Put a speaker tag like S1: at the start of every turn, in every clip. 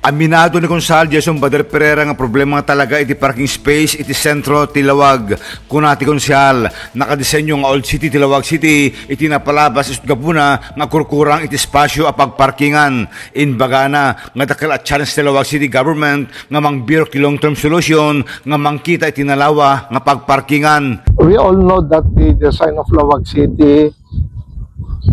S1: Aminado ni Konsal Jason Bader Pereira nga problema nga talaga iti parking space iti sentro Tilawag. Kunati Konsal, nakadesenyo nga Old City Tilawag City iti napalabas isut gabuna nga kurkurang iti espasyo a pagparkingan. Inbagana nga dakkel at challenge Tilawag City government nga mangbiro ti long-term solution nga mangkita iti nalawa nga pagparkingan.
S2: We all know that the design of Lawag City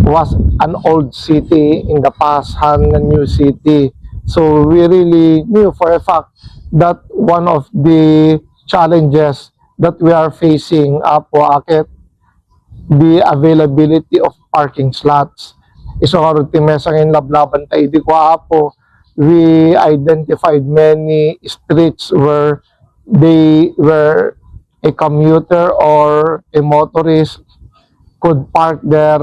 S2: was an old city in the past, and a new city. So we really knew for a fact that one of the challenges that we are facing po akit the availability of parking slots. Iso karon ti mesang in lablaban tayo di ko apo, we identified many streets where a commuter or a motorist could park their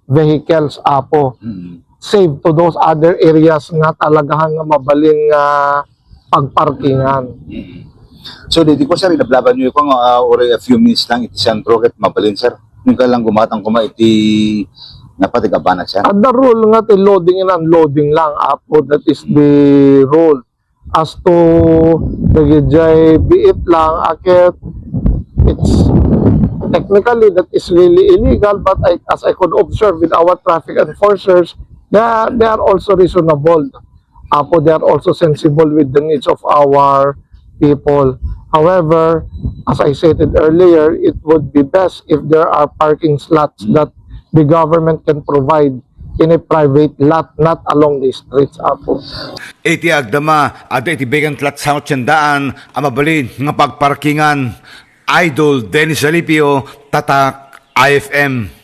S2: vehicles apo. Save to those other areas nga talagahan nga mabaling pagparkingan.
S3: So dito ko sir, ilablaban nyo ko or a few minutes lang iti sentro ket mabalin sir. Nung ka lang gumatang kuma iti napatigabanag sir.
S2: The rule nga ti loading and unloading lang apo, that is the rule. As to nagijay biit lang akit, it's technically that is really illegal, but as I could observe with our traffic enforcers, they are also reasonable. Apo, they are also sensible with the needs of our people. However, as I stated earlier, it would be best if there are parking slots that the government can provide in a private lot, not along the streets, apo.
S1: Iti agdama, ada iti vacant lot sa tiyandaan, amabalin nga pagparkingan. Idol Dennis Alipio, Tatak, IFM.